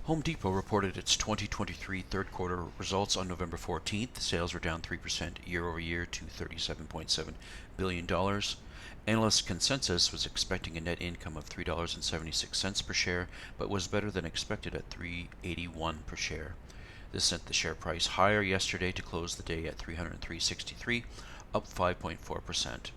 Home Depot reported its 2023 third quarter results on November 14th. Sales were down 3% year over year to $37.7 billion. Analyst consensus was expecting a net income of $3.76 per share, but was better than expected at $3.81 per share. This sent the share price higher yesterday to close the day at $303.63, up 5.4%.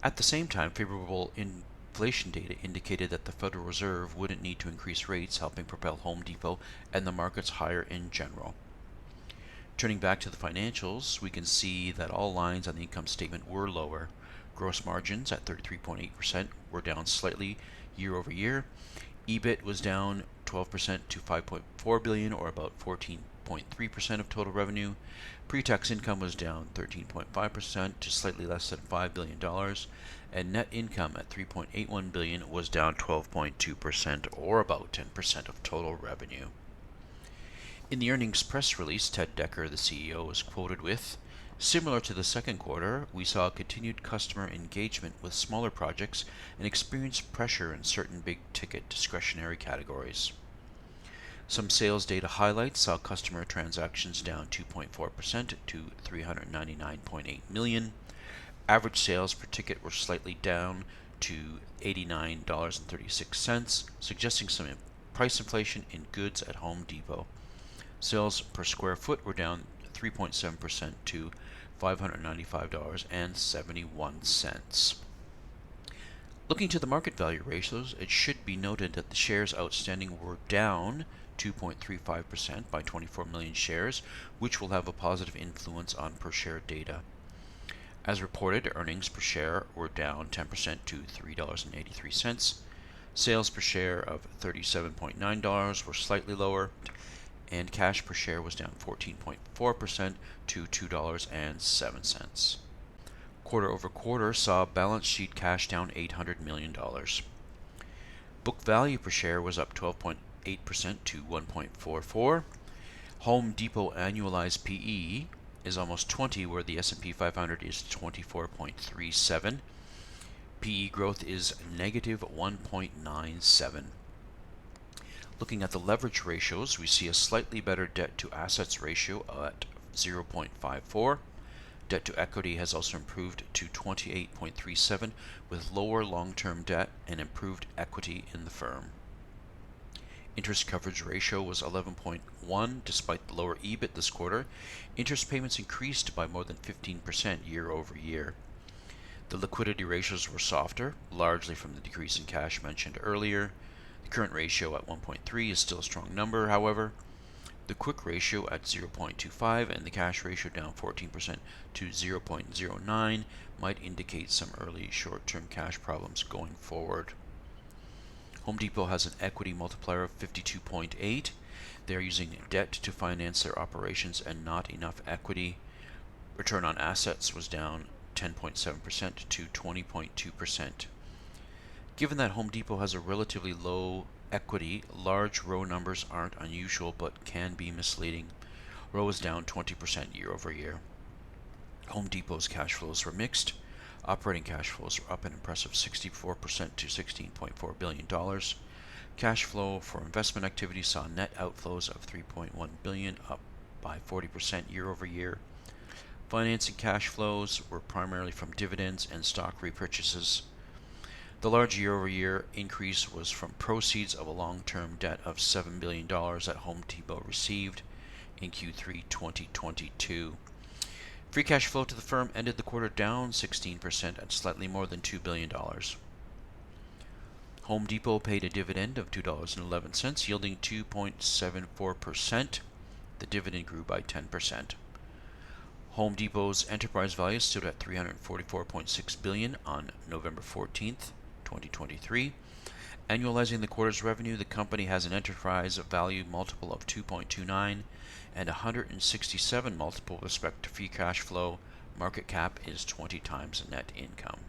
At the same time, favorable inflation data indicated that the Federal Reserve wouldn't need to increase rates, helping propel Home Depot and the markets higher in general. Turning back to the financials, we can see that all lines on the income statement were lower. Gross margins at 33.8% were down slightly year over year. EBIT was down 12% to $5.4 billion, or about 14.3% of total revenue. Pre-tax income was down 13.5% to slightly less than $5 billion, and net income at $3.81 billion was down 12.2%, or about 10% of total revenue. In the earnings press release, Ted Decker, the CEO, was quoted with, "Similar to the second quarter, we saw continued customer engagement with smaller projects and experienced pressure in certain big-ticket discretionary categories." Some sales data highlights saw customer transactions down 2.4% to 399.8 million. Average sales per ticket were slightly down to $89.36, suggesting some price inflation in goods at Home Depot. Sales per square foot were down 3.7% to $595.71. Looking to the market value ratios, it should be noted that the shares outstanding were down 2.35% by 24 million shares, which will have a positive influence on per share data. As reported, earnings per share were down 10% to $3.83. Sales per share of $37.9 were slightly lower, and cash per share was down 14.4% to $2.07. Quarter over quarter saw balance sheet cash down $800 million. Book value per share was up 12.8% to 1.44. Home Depot annualized PE is almost 20, where the S&P 500 is 24.37. PE growth is negative 1.97. Looking at the leverage ratios, we see a slightly better debt to assets ratio at 0.54. Debt to equity has also improved to 28.37, with lower long-term debt and improved equity in the firm. Interest coverage ratio was 11.1 despite the lower EBIT this quarter. Interest payments increased by more than 15% year over year. The liquidity ratios were softer, largely from the decrease in cash mentioned earlier. The current ratio at 1.3 is still a strong number, however. The quick ratio at 0.25 and the cash ratio down 14% to 0.09 might indicate some early short-term cash problems going forward. Home Depot has an equity multiplier of 52.8. They are using debt to finance their operations and not enough equity. Return on assets was down 10.7% to 20.2%. Given that Home Depot has a relatively low equity, large row numbers aren't unusual but can be misleading. Row is down 20% year over year. Home Depot's cash flows were mixed. Operating cash flows were up an impressive 64% to $16.4 billion. Cash flow for investment activity saw net outflows of $3.1 billion, up by 40% year over year. Financing cash flows were primarily from dividends and stock repurchases. The large year-over-year increase was from proceeds of a long-term debt of $7 billion that Home Depot received in Q3 2022. Free cash flow to the firm ended the quarter down 16% at slightly more than $2 billion. Home Depot paid a dividend of $2.11, yielding 2.74%. The dividend grew by 10%. Home Depot's enterprise value stood at $344.6 billion on November 14th, 2023. Annualizing the quarter's revenue, the company has an enterprise value multiple of 2.29 and 167 multiple with respect to free cash flow. Market cap is 20 times net income.